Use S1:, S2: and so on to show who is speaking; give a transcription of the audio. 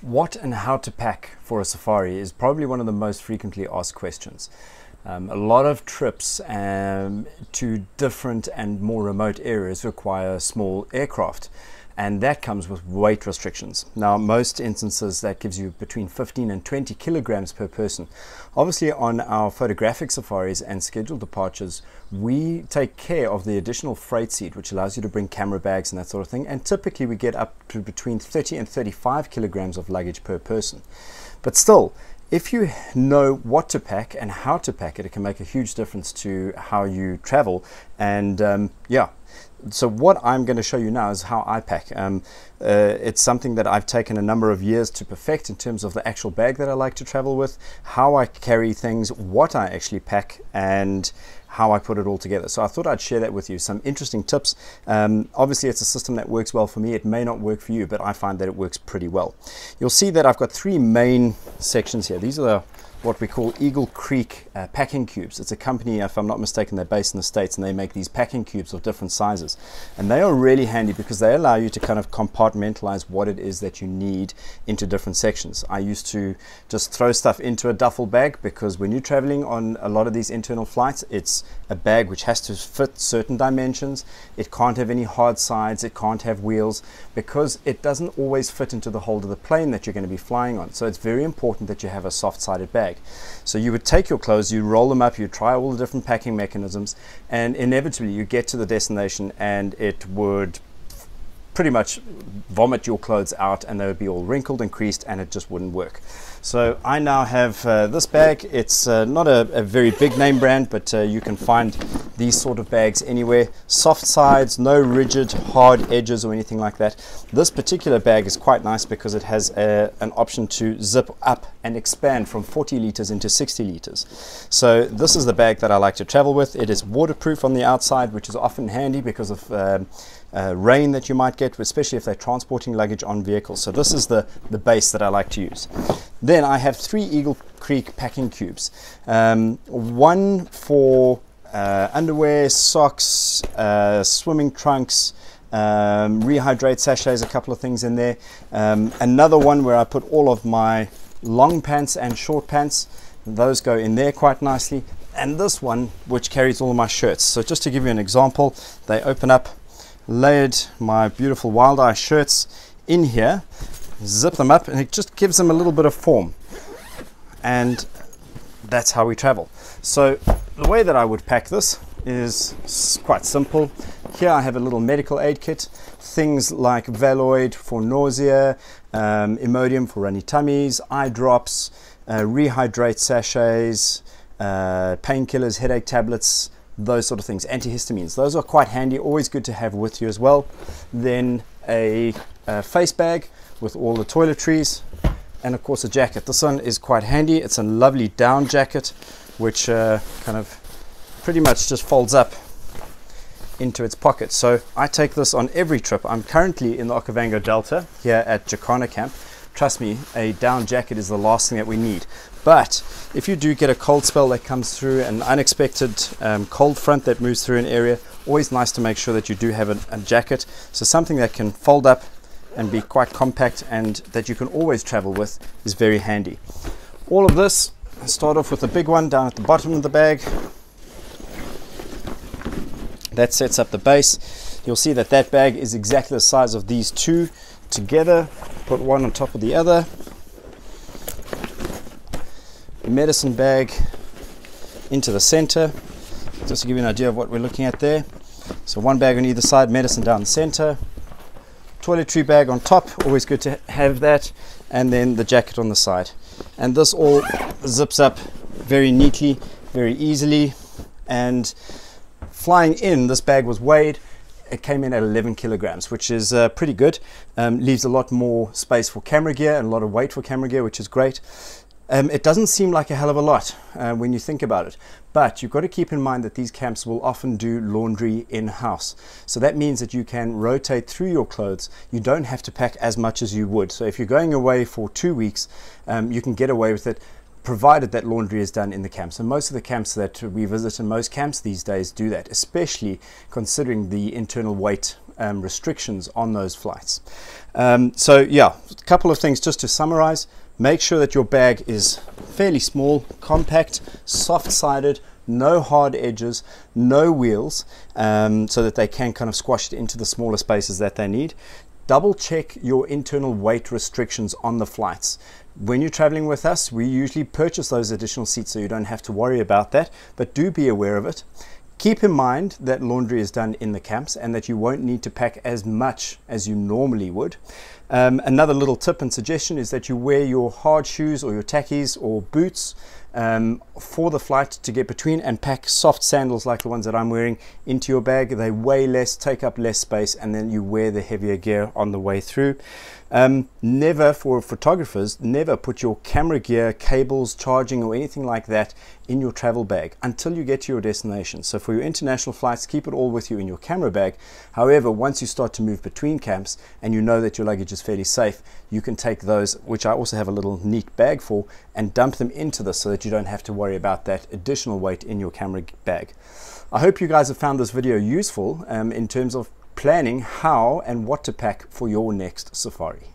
S1: What and how to pack for a safari is probably one of the most frequently asked questions. A lot of trips to different and more remote areas require small aircraft, and that comes with weight restrictions. Now, most instances that gives you between 15 and 20 kilograms per person. Obviously, on our photographic safaris and scheduled departures, we take care of the additional freight seat, which allows you to bring camera bags and that sort of thing, and typically we get up to between 30 and 35 kilograms of luggage per person. But still, if you know what to pack and how to pack it, it can make a huge difference to how you travel. And so what I'm going to show you now is how I pack. It's something that I've taken a number of years to perfect in terms of the actual bag that I like to travel with, how I carry things, what I actually pack, and how I put it all together. So I thought I'd share that with you, some interesting tips. Obviously it's a system that works well for me. It may not work for you, but I find that it works pretty well. You'll see that I've got three main sections here. These are what we call Eagle Creek packing cubes. It's a company, if I'm not mistaken, they're based in the States, and they make these packing cubes of different sizes. And they are really handy because they allow you to kind of compartmentalize what it is that you need into different sections. I used to just throw stuff into a duffel bag because when you're traveling on a lot of these internal flights, it's a bag which has to fit certain dimensions. It can't have any hard sides, it can't have wheels, because it doesn't always fit into the hold of the plane that you're going to be flying on. So it's very important that you have a soft-sided bag. So you would take your clothes, you roll them up, you try all the different packing mechanisms, and inevitably you get to the destination and it would pretty much vomit your clothes out, and they would be all wrinkled and creased, and it just wouldn't work. So I now have this bag. It's not a very big name brand, but you can find these sort of bags anywhere. Soft sides, no rigid hard edges or anything like that. This particular bag is quite nice because it has an option to zip up and expand from 40 liters into 60 liters. So this is the bag that I like to travel with. It is waterproof on the outside, which is often handy because of rain that you might get, especially if they're transporting luggage on vehicles. So this is the base that I like to use. Then I have three Eagle Creek packing cubes. One for underwear, socks, swimming trunks, rehydrate sachets, a couple of things in there. Another one where I put all of my long pants and short pants. Those go in there quite nicely. And this one, which carries all of my shirts. So just to give you an example, they open up, layered my beautiful Wild Eye shirts in here, zip them up, and it just gives them a little bit of form. And that's how we travel. So the way that I would pack this is quite simple. Here I have a little medical aid kit, things like Valoid for nausea, Imodium for runny tummies, eye drops, rehydrate sachets, painkillers, headache tablets, those sort of things, antihistamines. Those are quite handy, always good to have with you as well. Then a face bag with all the toiletries, and of course a jacket. This one is quite handy. It's a lovely down jacket which kind of pretty much just folds up into its pocket. So I take this on every trip. I'm currently in the Okavango Delta here at Jacana Camp. Trust me, a down jacket is the last thing that we need. But if you do get a cold spell that comes through, an unexpected cold front that moves through an area, always nice to make sure that you do have a jacket. So something that can fold up and be quite compact and that you can always travel with is very handy. All of this, I start off with the big one down at the bottom of the bag. That sets up the base. You'll see that that bag is exactly the size of these two together. Put one on top of the other. Medicine bag into the center, just to give you an idea of what we're looking at there. So one bag on either side, medicine down the center, toiletry bag on top, always good to have that, and then the jacket on the side. And this all zips up very neatly, very easily. And flying in, this bag was weighed. It came in at 11 kilograms, which is pretty good. Leaves a lot more space for camera gear and a lot of weight for camera gear, which is great. It doesn't seem like a hell of a lot when you think about it, but you've got to keep in mind that these camps will often do laundry in-house. So that means that you can rotate through your clothes. You don't have to pack as much as you would. So if you're going away for 2 weeks, you can get away with it, provided that laundry is done in the camps. And most of the camps that we visit, and most camps these days do that, especially considering the internal weight restrictions on those flights. So yeah, a couple of things just to summarize. Make sure that your bag is fairly small, compact, soft-sided, no hard edges, no wheels, so that they can kind of squash it into the smaller spaces that they need. Double check your internal weight restrictions on the flights. When you're traveling with us, we usually purchase those additional seats so you don't have to worry about that, but do be aware of it. Keep in mind that laundry is done in the camps and that you won't need to pack as much as you normally would. Another little tip and suggestion is that you wear your hard shoes or your tackies or boots for the flight to get between, and pack soft sandals like the ones that I'm wearing into your bag. They weigh less, take up less space, and then you wear the heavier gear on the way through. Never, for photographers, never put your camera gear, cables, charging or anything like that in your travel bag until you get to your destination. So for your international flights, keep it all with you in your camera bag. However, once you start to move between camps and you know that your luggage is fairly safe, you can take those, which I also have a little neat bag for, and dump them into this so that you don't have to worry about that additional weight in your camera bag. I hope you guys have found this video useful in terms of planning how and what to pack for your next safari.